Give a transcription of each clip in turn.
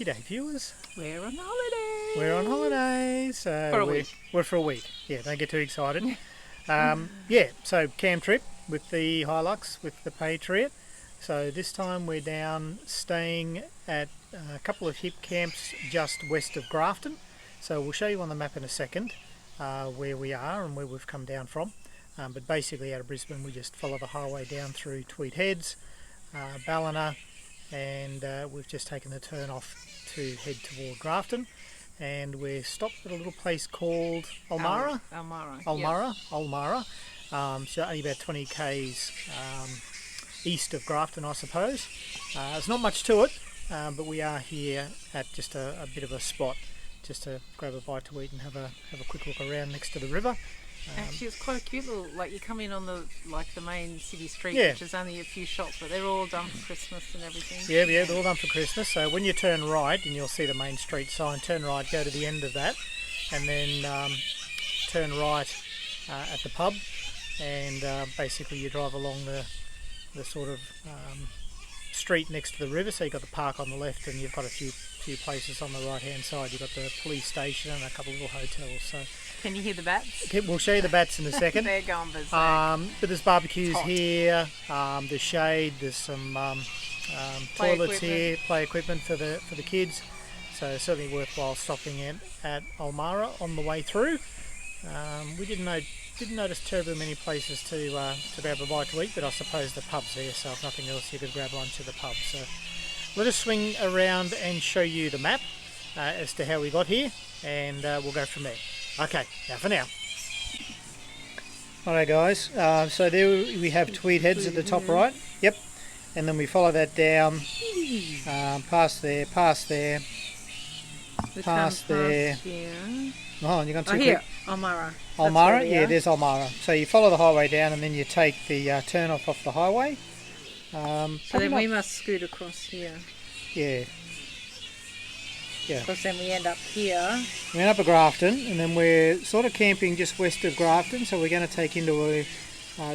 G'day viewers. We're on holiday. We're on holiday, so For a week. We're for a week. Yeah, don't get too excited. Yeah, so camp trip with the Hilux, with the Patriot. So this time we're down staying at a couple of hip camps just west of Grafton. So we'll show you on the map in a second where we are and where we've come down from. But basically out of Brisbane we just follow the highway down through Tweed Heads, Ballina, and we've just taken the turn off to head toward Grafton, and we're stopped at a little place called Ulmarra. Ulmarra. So only about 20 k's east of Grafton, I suppose. There's not much to it, but we are here at just a bit of a spot, just to grab a bite to eat and have a quick look around next to the river. Actually, it's quite a cute little, like you come in on the main city street, Yeah. which is only a few shops, but they're all done for Christmas and everything. Yeah, they're all done for Christmas. So when you turn right, and you'll see the main street sign, turn right, go to the end of that, and then turn right at the pub, and basically you drive along the sort of street next to the river. So you've got the park on the left, and you've got a few places on the right hand side. You've got the police station and a couple of little hotels. So can you hear the bats? okay, we'll show you the bats in a second. They're going berserk. But there's barbecues here, there's shade, there's some toilets here, play equipment for the kids. So certainly worthwhile stopping at Ulmarra on the way through. We didn't notice terribly many places to grab a bite to eat, but I suppose the pub's there, so if nothing else you could grab lunch at the pub. So let us swing around and show you the map as to how we got here, and we'll go from there. Okay, now for now. Alright guys, so there we have Tweed Heads at the top right. Yep. And then we follow that down, past there, past there. Here. Oh, you're going too here, quick. Ulmarra. Ulmarra? Yeah, there's Ulmarra. So you follow the highway down and then you take the turn off the highway. So then we must scoot across here. Yeah. Yeah. Because then we end up here. We end up at Grafton, and then we're sort of camping just west of Grafton, so we're going to take into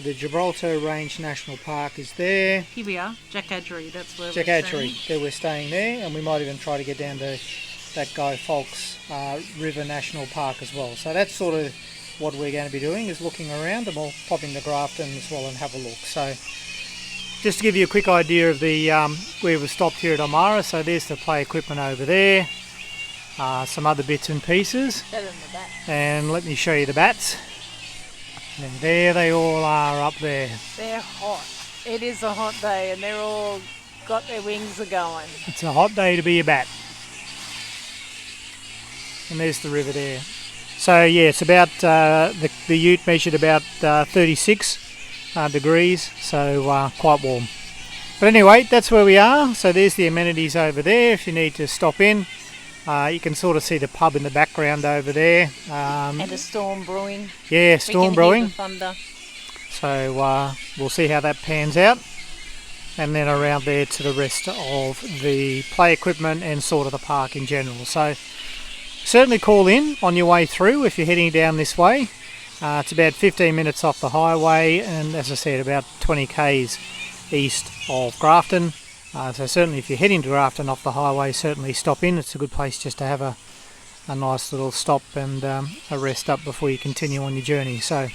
the Gibraltar Range National Park is there. Here we are, Jackadgery, that's where Jackadgery, there we're staying there, and we might even try to get down to that Guy Fawkes River National Park as well. So that's sort of what we're going to be doing, is looking around, and we'll pop into Grafton as well and have a look. So just to give you a quick idea of the where we've stopped here at Ulmarra, so there's the play equipment over there. Some other bits and pieces, and let me show you the bats, and there they all are up there. They're hot. It is a hot day and they're all got their wings going. It's a hot day to be a bat. And there's the river there. So yeah, it's about the ute measured about 36 degrees, so quite warm. But anyway, that's where we are. So there's the amenities over there if you need to stop in. You can sort of see the pub in the background over there. And a storm brewing. Yeah, storm brewing. Hear the thunder. So we'll see how that pans out. And then around there to the rest of the play equipment and sort of the park in general. So certainly call in on your way through if you're heading down this way. It's about 15 minutes off the highway, and as I said, about 20 k's east of Grafton. So certainly if you're heading to Grafton off the highway, certainly stop in. It's a good place just to have a nice little stop and a rest up before you continue on your journey. So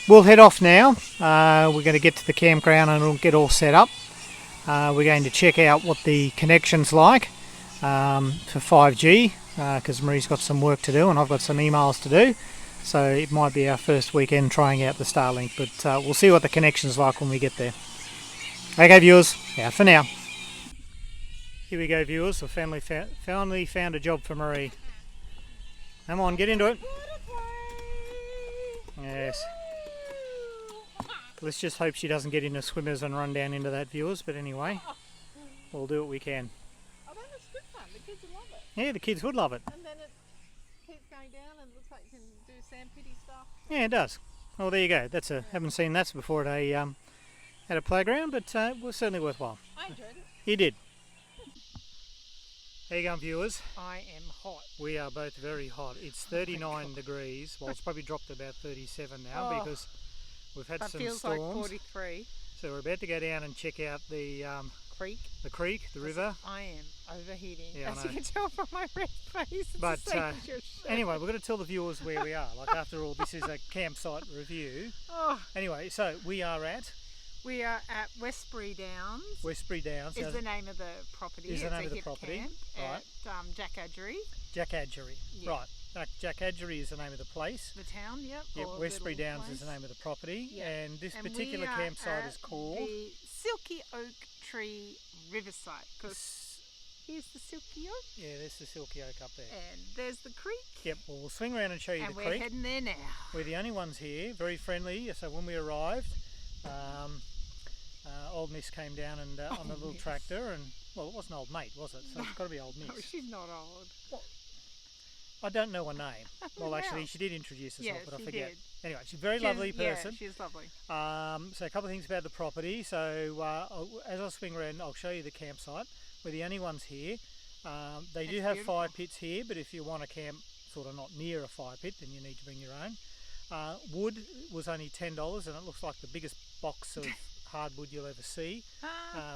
we'll head off now. We're going to get to the campground and we'll get all set up. We're going to check out what the connection's like for 5G, because Marie's got some work to do and I've got some emails to do. So it might be our first weekend trying out the Starlink, but we'll see what the connection's like when we get there. Okay viewers, out for now. Here we go viewers, we finally found a job for Marie. Come on, get into it. Yes. Let's just hope she doesn't get into swimmers and run down into that viewers, but anyway, we'll do what we can. Oh, that's good fun, the kids would love it. Yeah, the kids would love it. And then it keeps going down and it looks like you can do sand pity stuff. Yeah, it does. Well, there you go. Haven't seen that before at a playground, but it was certainly worthwhile. I enjoyed it. You did. How you going viewers? I am hot. We are both very hot. It's 39 degrees. Well, it's probably dropped to about 37 now because we've had some feels storms. Like 43. So we're about to go down and check out the creek. The creek, the river. I am overheating, Yeah, as I you know. can tell from my red face. It's But the same as your shirt. anyway, we're going to tell the viewers where we are. Like, after all, this is a campsite review. Oh, Anyway, so we are at at Westbury Downs. Westbury Downs. Is the name of the property. Is the it's name a of the hip property, camp right. at Jackadgery. Jackadgery. Yeah. Right. Jackadgery is the name of the place. The town, yep. Yep, or Westbury little Downs is place. the name of the property. Yep. And this And particular we are campsite at is called... the Silky Oak Tree Riverside. Because here's the Silky Oak. Yeah, there's the Silky Oak up there. And there's the creek. Yep, well, we'll swing around and show you And the we're creek. heading there now. We're the only ones here, very friendly. So when we arrived, old Miss came down and on the little Miss. tractor, and well, it wasn't old mate, was it? So it's got to be old Miss. No, she's not old. I don't know her name. Well, actually, Wow. she did introduce herself, Yeah, but I she forget. did. Anyway, she's a very lovely person. Yeah, she's lovely. So a couple of things about the property. So as I swing around, I'll show you the campsite. We're the only ones here. They do It's have beautiful. fire pits here, but if you want to camp sort of not near a fire pit, then you need to bring your own. Wood was only $10, and it looks like the biggest box of hardwood you'll ever see.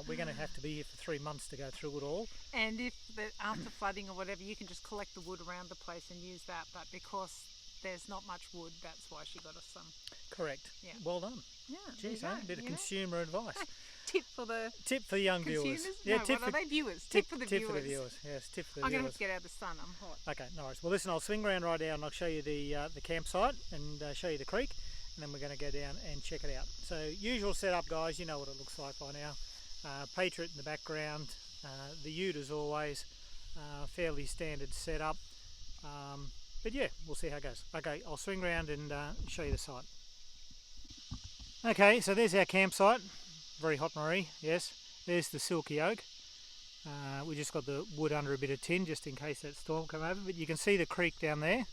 We're going to have to be here for 3 months to go through it all. And if after flooding or whatever, you can just collect the wood around the place and use that. But because there's not much wood, that's why she got us some. Correct. Yeah. Well done. Yeah. Geez, a bit of consumer advice. Tip for the Tip for the young consumers. viewers. No, tip what are they viewers? Tip for the viewers. Yes, tip for the I'm going to viewers. have to get out of the sun. I'm hot. Okay, no worries. Well, listen, I'll swing around right now and I'll show you the campsite and show you the creek, and then we're going to go down and check it out. So, usual setup, guys. You know what it looks like by now. Patriot in the background. The ute, as always. Fairly standard setup. But yeah, we'll see how it goes. Okay, I'll swing around and show you the site. Okay, so there's our campsite. Very hot, Marie. Yes. There's the Silky Oak. We just got the wood under a bit of tin just in case that storm come over, but you can see the creek down there.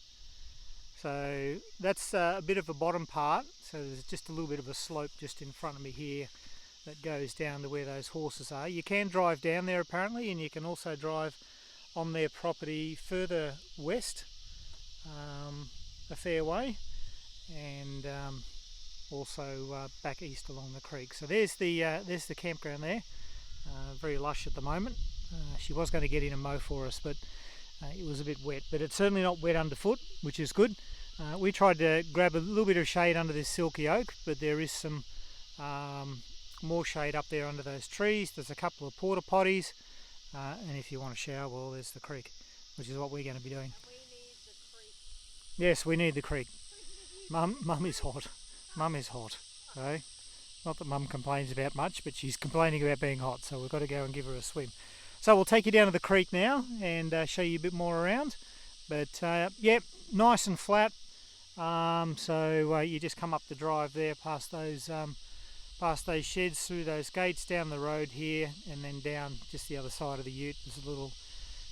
So that's a bit of a bottom part, so there's just a little bit of a slope just in front of me here that goes down to where those horses are. You can drive down there apparently, and you can also drive on their property further west a fair way, and also back east along the creek. So there's the campground there. Very lush at the moment. She was going to get in and mow for us, but it was a bit wet, but it's certainly not wet underfoot, which is good. We tried to grab a little bit of shade under this Silky Oak, but there is some more shade up there under those trees. There's a couple of porta potties, and if you want to shower, well, there's the creek, which is what we're going to be doing. We need the creek. Yes, we need the creek. Mum is hot. Mum is hot. So, not that Mum complains about much, but she's complaining about being hot, so we've got to go and give her a swim. So we'll take you down to the creek now and show you a bit more around. But yeah, nice and flat. So you just come up the drive there past those sheds, through those gates, down the road here, and then down just the other side of the ute. There's a little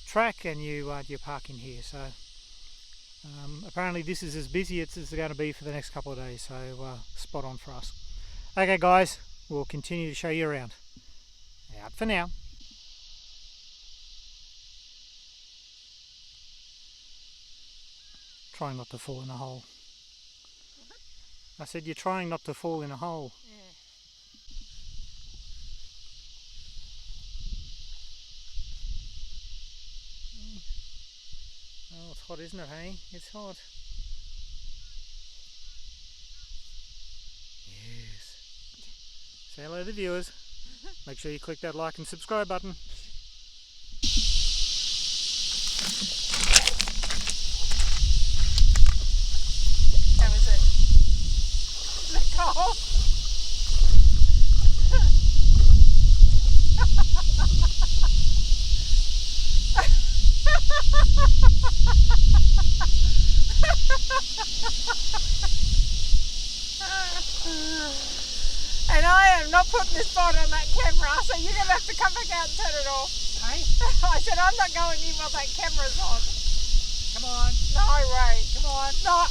track, and you park in here. So apparently this is as busy as it's going to be for the next couple of days. So spot on for us. Okay, guys, we'll continue to show you around. Out for now. Trying not to fall in a hole. I said you're trying not to fall in a hole. Yeah. Oh, it's hot, isn't it, honey? It's hot. Yes. Say hello to the viewers. Make sure you click that like and subscribe button. How is it? Let go. And I am not putting this phone on that camera, so you're going to have to come back out and turn it off. Hey, I said I'm not going in while that camera's on. come on, No way. come on. No.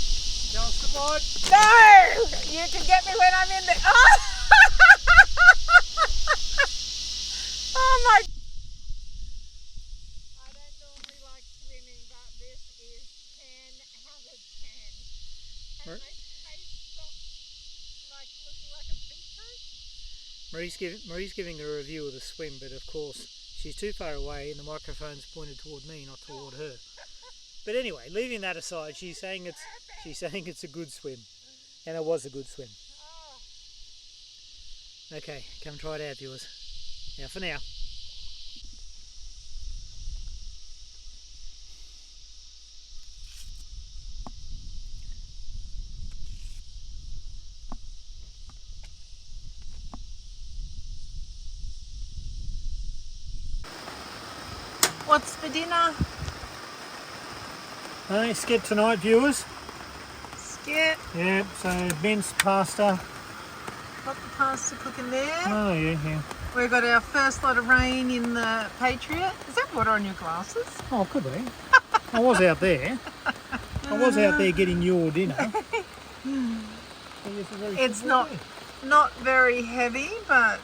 Tell us the board. No! You can get me when I'm in the... Oh, oh my... I don't normally like swimming, but this is 10 out of 10. Right. And my face stopped like looking like a beetroot. Marie Marie's giving a review of the swim, but of course she's too far away and the microphone's pointed toward me, not toward her. But anyway, leaving that aside, she's saying it's a good swim, and it was a good swim. Okay, come try it out, viewers. Now for now. What's for dinner? Hey, skip tonight, viewers. Skip. Yeah, so minced pasta. Got the pasta cooking there. Oh yeah. We've got our first lot of rain in the Patriot. Is that water on your glasses? Oh, could be. I was out there. I was out there getting your dinner. It's not very heavy, but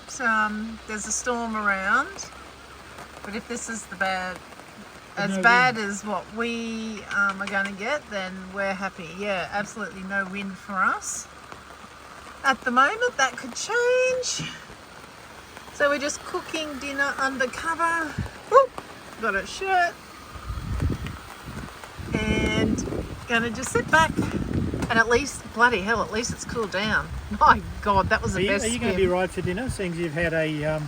there's a storm around. But if this is as bad as what we are going to get, then we're happy. Yeah, absolutely no wind for us. At the moment, that could change. So we're just cooking dinner under cover. Ooh, got a shirt. And gonna just sit back. And at least, bloody hell, at least it's cooled down. My God, that was the best. Are you going to be right for dinner, seeing as you've had a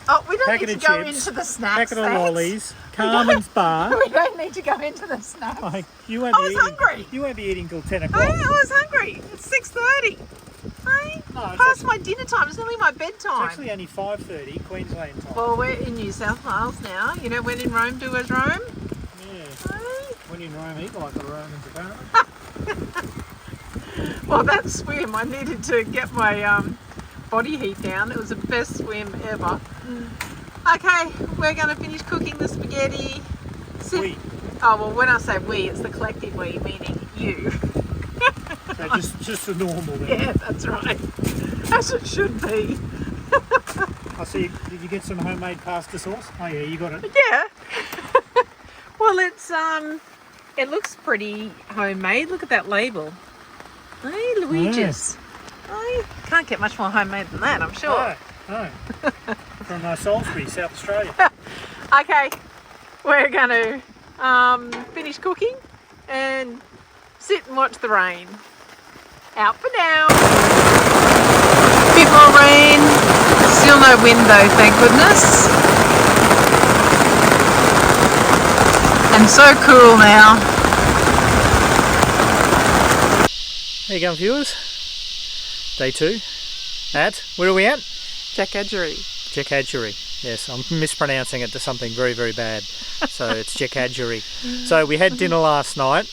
oh, we don't packet need of to go chips, into the snacks. packet of lollies, Carmen's bar? We don't need to go into the snacks. Like, I was hungry. You won't be eating till 10 I o'clock. was hungry. It's 6:30. Hey, No, past my dinner time. It's nearly my It's bedtime. actually only 5:30 Queensland time. Well, we're in New South Wales now. You know, when in Rome, do as Rome. Yeah. Hey. When in Rome, eat like the Romans, apparently. Well, that swim, I needed to get my body heat down. It was the best swim ever. Okay, we're going to finish cooking the spaghetti. We. Oh, well, when I say we, it's the collective we, meaning you. So just the normal then. Yeah, that's right. As it should be. I see. Did you get some homemade pasta sauce? Oh yeah, you got it. Yeah. Well, it looks pretty homemade. Look at that label. Hey, Luigi's. I can't get much more homemade than that, I'm sure. No. From Salisbury, South Australia. Okay, we're going to finish cooking and sit and watch the rain. Out for now. Bit more rain. Still no wind though, thank goodness. And so cool now. There you go, viewers. Day 2. Where are we at? Jackadgery. Jackadgery. Yes, I'm mispronouncing it to something very, very bad. So it's Jackadgery. So we had dinner last night.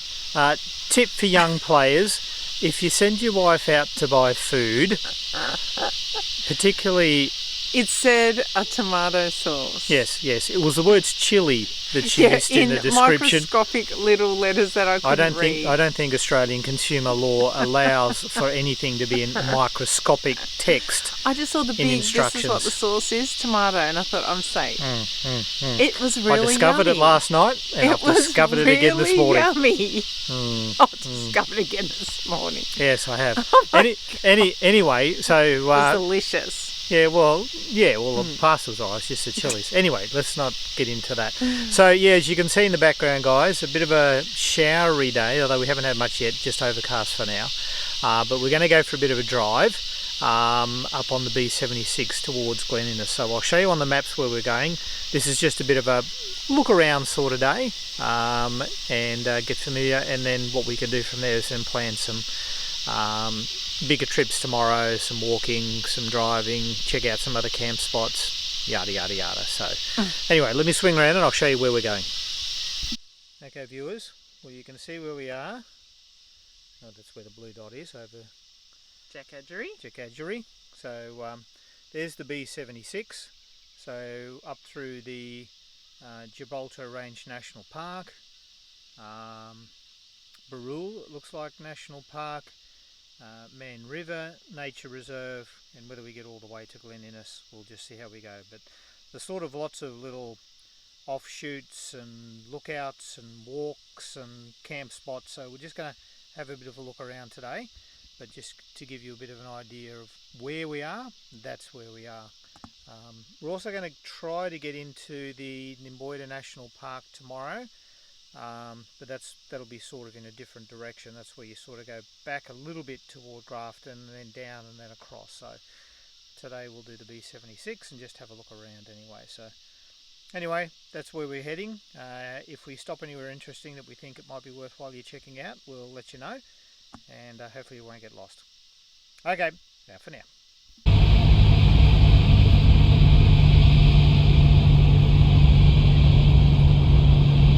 Tip for young players, if you send your wife out to buy food, particularly... It said a tomato sauce. Yes. It was the words chili that she missed in the description. Microscopic little letters that I couldn't read. I don't think Australian consumer law allows for anything to be in microscopic text. I just saw the big, this is what the sauce is, tomato, and I thought, I'm safe. It was really I discovered yummy. it last night, and I've discovered it again this morning. Yummy. I discovered it again this morning. Yes, I have. Oh Anyway, so... it was delicious. Yeah, the pasta was alright, it's just the chilies. Anyway, let's not get into that. So, yeah, as you can see in the background, guys, a bit of a showery day, although we haven't had much yet, just overcast for now. But we're going to go for a bit of a drive up on the B76 towards Glen Innes. So I'll show you on the maps where we're going. This is just a bit of a look around sort of day and get familiar, and then what we can do from there is then plan some bigger trips tomorrow, some walking, some driving, check out some other camp spots, yada yada yada. So anyway, let me swing around and I'll show you where we're going. Okay, viewers, well, you can see where we are. Oh, that's where the blue dot is, over Jackadgery. So there's the B76, so up through the Gibraltar Range National Park, Barul, it looks like National Park, Man River Nature Reserve, and whether we get all the way to Glen Innes, we'll just see how we go. But there's sort of lots of little offshoots and lookouts and walks and camp spots, so we're just going to have a bit of a look around today. But just to give you a bit of an idea of where we are, that's where we are. We're also going to try to get into the Nimboida National Park tomorrow, but that'll be sort of in a different direction. That's where you sort of go back a little bit toward Grafton and then down and then across. So today we'll do the B76 and just have a look around anyway. So anyway, that's where we're heading. If we stop anywhere interesting that we think it might be worthwhile you checking out, we'll let you know, and hopefully you won't get lost. Okay, now for now.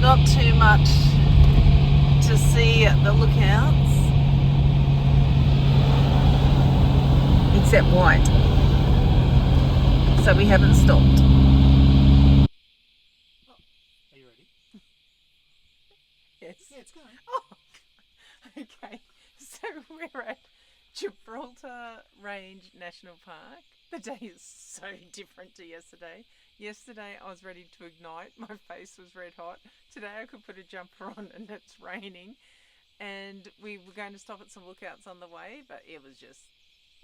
Not too much to see at the lookouts, except white. So we haven't stopped. Are you ready? Yes. Yeah, it's going. Oh, okay. So we're at Gibraltar Range National Park. The day is so different to yesterday. Yesterday I was ready to ignite. My face was red hot. Today I could put a jumper on and it's raining. And we were going to stop at some lookouts on the way, but it was just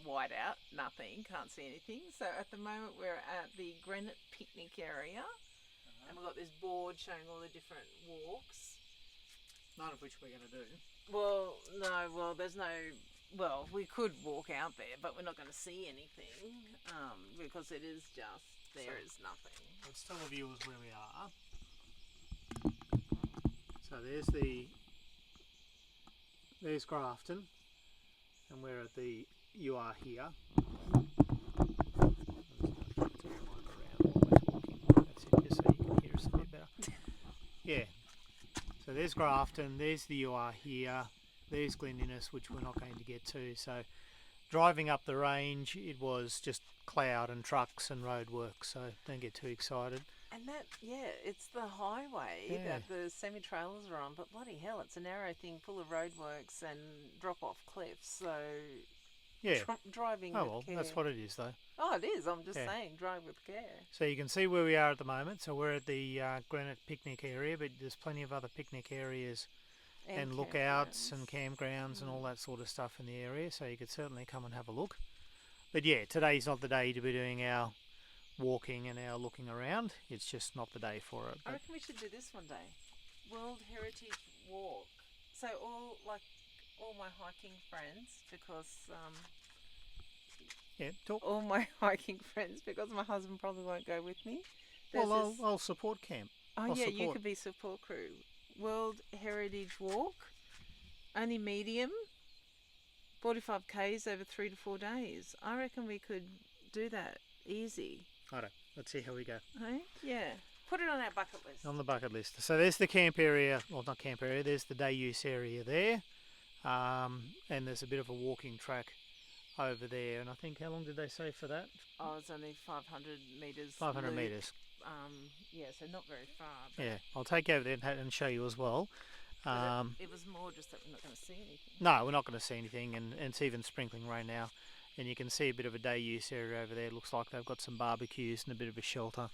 white out, nothing, can't see anything. So at the moment we're at the Granite picnic area, and we've got this board showing all the different walks. None of which we're going to do. Well, no, there's no... Well, we could walk out there, but we're not going to see anything, because it is just... There is nothing. Let's tell the viewers where we are. So there's Grafton, and we're at the... You are here. That's it, just so you can hear us a bit better. Yeah. So there's Grafton, there's the You Are Here, there's Glen Innes, which we're not going to get to. So driving up the range, it was just cloud and trucks and road work, so don't get too excited. And that, yeah, it's the highway that the semi-trailers are on, but bloody hell, it's a narrow thing full of roadworks and drop-off cliffs, so yeah, driving oh with well, care. that's what it is though. Oh, it is, I'm just saying, drive with care. So you can see where we are at the moment. So we're at the Granite picnic area, but there's plenty of other picnic areas and lookouts and campgrounds and all that sort of stuff in the area, so you could certainly come and have a look. But yeah, today's not the day to be doing our walking and our looking around. It's just not the day for it. I reckon we should do this one day. World Heritage Walk. So all my hiking friends, because all my hiking friends, because my husband probably won't go with me. Well, I'll support camp. You could be support crew. World Heritage Walk, only medium, 45 k's over 3 to 4 days. I reckon we could do that easy. Righto, let's see how we go. Hey? Yeah, put it on our bucket list. On the bucket list. So there's the camp area, well not camp area, there's the day use area there, and there's a bit of a walking track over there, and I think, how long did they say for that? Oh, it's only 500 metres. 500 metres. Yeah, so not very far. But yeah, I'll take you over there and show you as well. It was more just that we're not going to see anything. No, we're not going to see anything, and it's even sprinkling rain now. And you can see a bit of a day use area over there. Looks like they've got some barbecues and a bit of a shelter.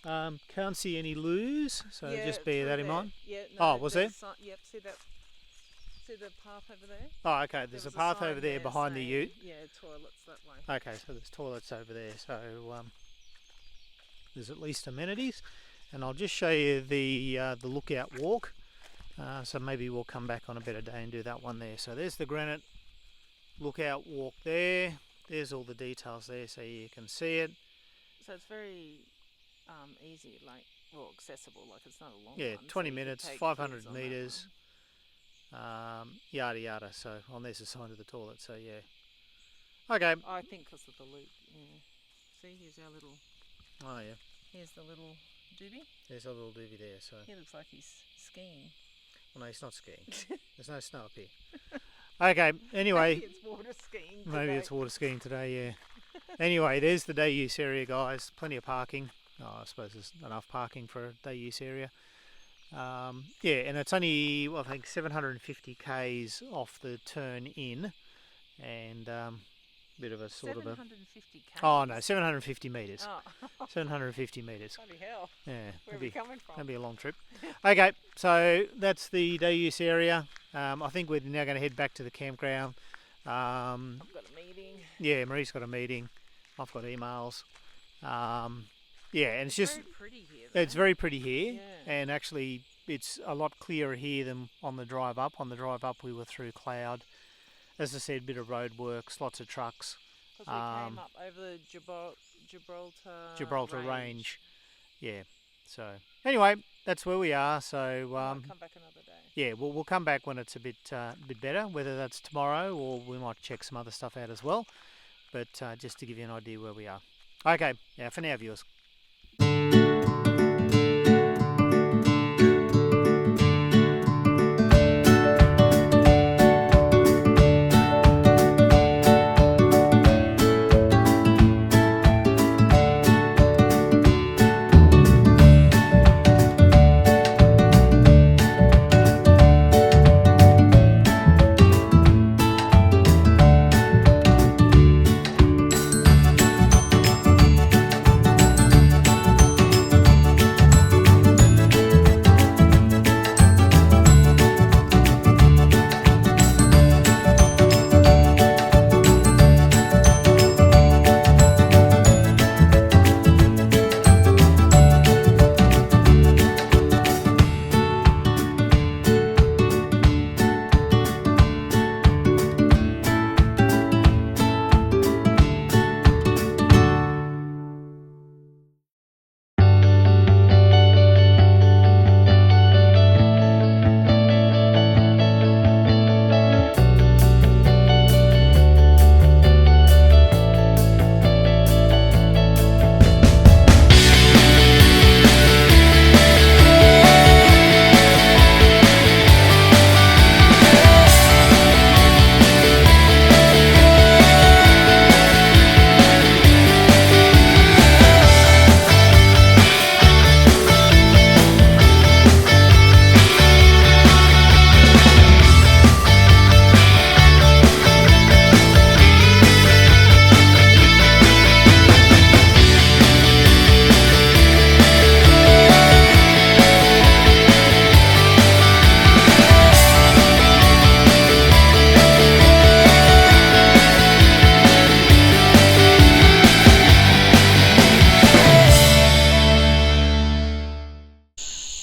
Can't see any loos, so just bear that in mind. Yeah, no, was there? Yep, see that? See the path over there? Oh, okay, there's a path over there behind the ute. Yeah, toilets that way. Okay, so there's toilets over there, so there's at least amenities. And I'll just show you the lookout walk. So maybe we'll come back on a better day and do that one there. So there's the Granite lookout walk there. There's all the details there so you can see it. So it's very easy, accessible, it's not a long one. Yeah, 20 minutes, 500 metres, yada yada. So, there's a sign to the toilet, so yeah. Okay. I think because of the loop, yeah. See, here's our little... Oh yeah. Here's the little doobie. There's a little doobie there, so... He looks like he's skiing. Well, no, he's not skiing. There's no snow up here. Okay, anyway. Maybe it's water skiing today. Maybe it's water skiing today, yeah. Anyway, there's the day use area, guys. Plenty of parking. Oh, I suppose there's enough parking for a day use area. Yeah, and it's only, I think, 750 k's off the turn in, and bit of a sort of a... 750 k's? Oh, no, 750 metres. Oh. 750 metres. Bloody hell. Yeah. Where are we coming from? That'd be a long trip. Okay, so that's the day use area. I think we're now going to head back to the campground. I've got a meeting. Yeah, Marie's got a meeting. I've got emails. Yeah, and it's just very pretty here. Though. it's very pretty here, Yeah. and actually it's a lot clearer here than on the drive up. On the drive up, we were through cloud. As I said, bit of road works, lots of trucks. Because we came up over the Gibraltar Range. Yeah. So anyway, that's where we are. So might come back another day. yeah, we'll come back when it's a bit better. Whether that's tomorrow or we might check some other stuff out as well. But just to give you an idea where we are. Okay. Yeah. For now, viewers.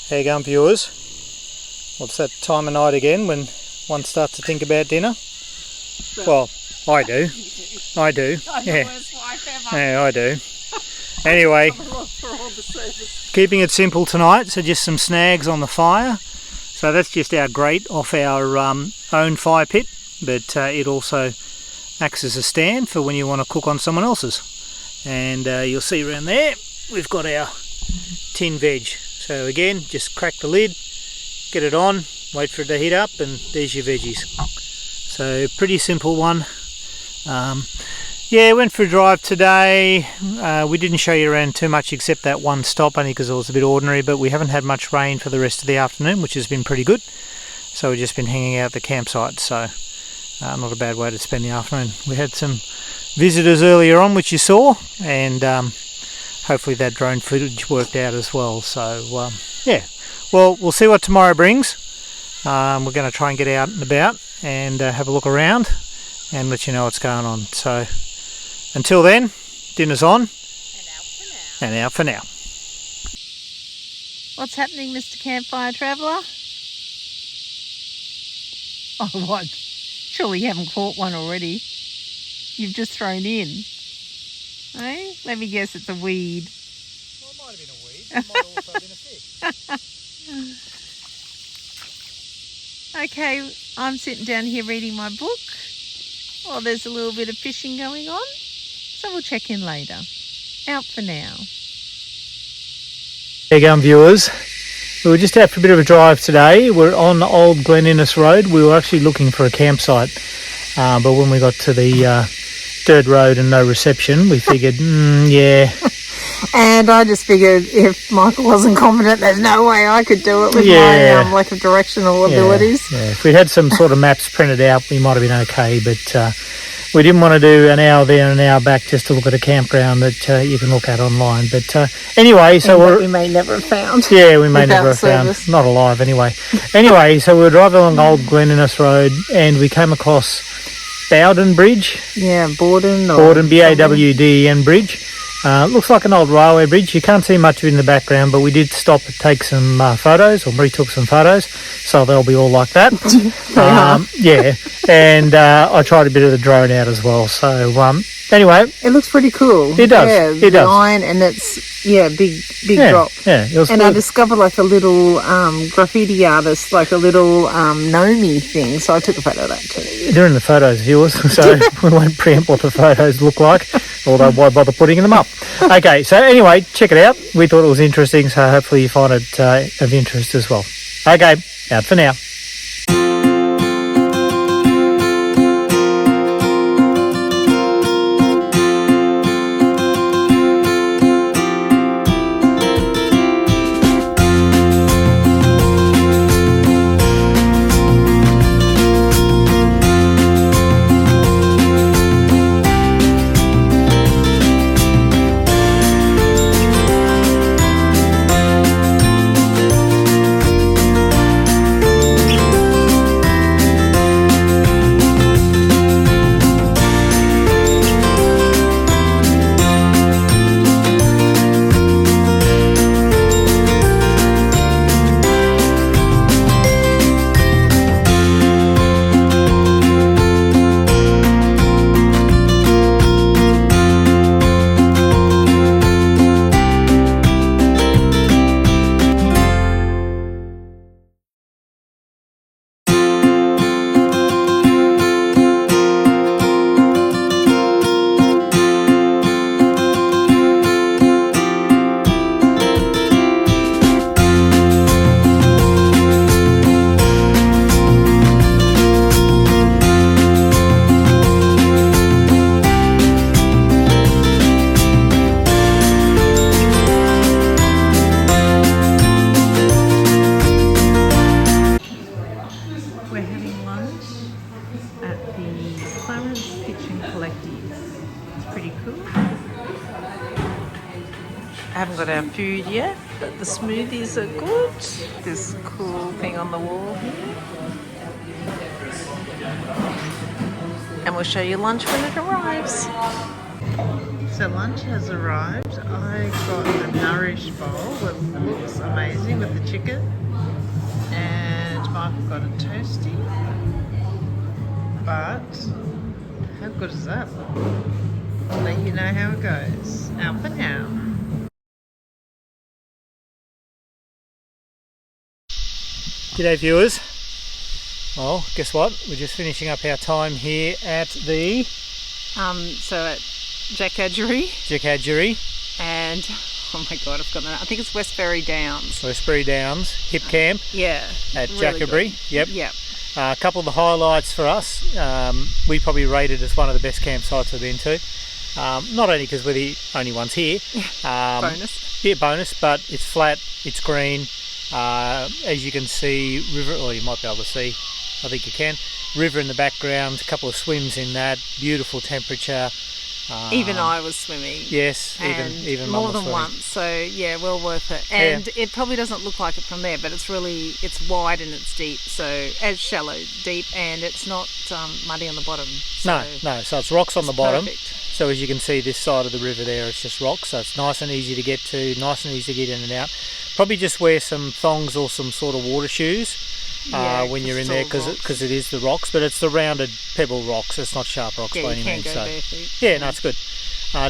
How you going, viewers? Well, it's that time of night again when one starts to think about dinner. Well, I do. I do. Yeah. Yeah, I do. Anyway, keeping it simple tonight, so just some snags on the fire. So that's just our grate off our own fire pit, but it also acts as a stand for when you want to cook on someone else's. And you'll see around there, we've got our tin veg. So again, just crack the lid, get it on, wait for it to heat up, and there's your veggies. So pretty simple one. Yeah, went for a drive today. We didn't show you around too much except that one stop, only because it was a bit ordinary, but we haven't had much rain for the rest of the afternoon, which has been pretty good. So we've just been hanging out at the campsite, so not a bad way to spend the afternoon. We had some visitors earlier on, which you saw, and hopefully that drone footage worked out as well. So yeah, well, we'll see what tomorrow brings. We're going to try and get out and about and have a look around and let you know what's going on. So until then, dinner's on and out for now. What's happening, Mr. Campfire Traveller? Oh, what? Surely you haven't caught one already. You've just thrown in. Eh? Let me guess, it's a weed. Well, it might have been a weed. It might also have been a fish. Okay, I'm sitting down here reading my book. Oh, there's a little bit of fishing going on. So we'll check in later. Out for now. There you go, viewers. We were just out for a bit of a drive today. We're on Old Glen Innes Road. We were actually looking for a campsite, but when we got to the dirt road and no reception, we figured, yeah. And I just figured if Michael wasn't confident, there's no way I could do it with my lack of directional abilities. Yeah. If we had some sort of maps printed out, we might have been okay, but we didn't want to do an hour there and an hour back just to look at a campground that you can look at online. But anyway, so we may never have found. Yeah, we may never have found. Not alive anyway. Anyway, so we were driving along Old Glen Innes Road and we came across Bowden Bridge. Yeah, Borden. Bowden, B-A-W-D-E-N Bridge. Looks like an old railway bridge. You can't see much of it in the background, but we did stop and take some photos, or Marie took some photos, so they'll be all like that. Yeah, and I tried a bit of the drone out as well. So anyway, it looks pretty cool. It does. Yeah, it does. Line, and it's big drop. Yeah, it was and good. I discovered like a little graffiti artist, like a little Nomi thing. So I took a photo of that too. They're in the photos, viewers, so we won't preempt what the photos look like, although why bother putting them up? Okay, so anyway, check it out. We thought it was interesting, so hopefully you find it of interest as well. Okay, out for now. I haven't got our food yet, but the smoothies are good. This cool thing on the wall here. And we'll show you lunch when it arrives. So lunch has arrived. I got a Nourish bowl that looks amazing with the chicken. And Michael got a toasty. But how good is that? I'll let you know how it goes. Out for now. G'day viewers. Well, guess what? We're just finishing up our time here at the At Jackadgery. And oh my god, I've got that. I think it's Westbury Downs. Westbury Downs Hip Camp. Yeah. At really Jackadgery. Good. Yep. A couple of the highlights for us. We probably rated as one of the best campsites we've been to. Not only because we're the only ones here. Bonus. Yeah, bonus, but it's flat, it's green. As you can see, river, or you might be able to see, I think you can, river in the background, a couple of swims in that, beautiful temperature. Even I was swimming. Yes, and even more Mum was than swimming. once. So yeah, well worth it. And it probably doesn't look like it from there, but it's wide and it's deep. So as shallow, deep, and it's not muddy on the bottom. So No. So it's rocks on the bottom. Perfect. So as you can see, this side of the river there, it's just rocks. So it's nice and easy to get to, nice and easy to get in and out. Probably just wear some thongs or some sort of water shoes when you're in there, because it is the rocks, but it's the rounded pebble rocks. It's not sharp rocks by any means. Go barefoot. Yeah, no, it's good.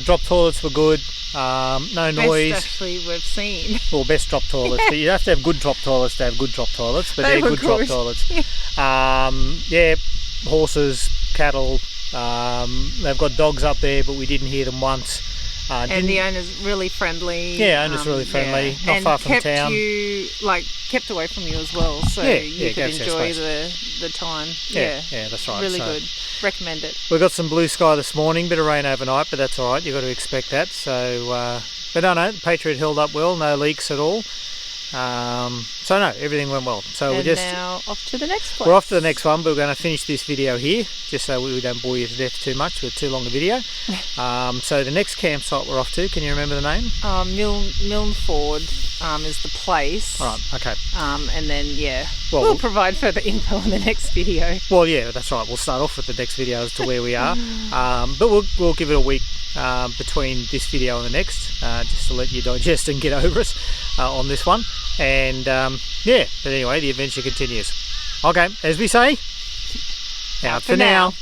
Drop toilets were good. No noise. Best actually we've seen. Well, best drop toilets, but you have to have good drop toilets to have good drop toilets. But they're good drop toilets. Horses, cattle. They've got dogs up there, but we didn't hear them once. And the owner's really friendly. Yeah, owner's really friendly. Not far from town. And kept away from you as well, so you could enjoy the time. Yeah, that's right. Really good. Recommend it. We got some blue sky this morning, bit of rain overnight, but that's all right. You've got to expect that. So, but no, the Patriot held up well. No leaks at all. So no, everything went well. So we're now off to the next place. We're off to the next one, but we're going to finish this video here, just so we don't bore you to death too much with too long a video. So the next campsite we're off to, can you remember the name? Milnford is the place. All right, okay. And then we'll provide further info in the next video. Well, yeah, that's right. We'll start off with the next video as to where we are, but we'll give it a week between this video and the next, just to let you digest and get over it on this one. And yeah, but anyway, the adventure continues. Okay, as we say, out for now.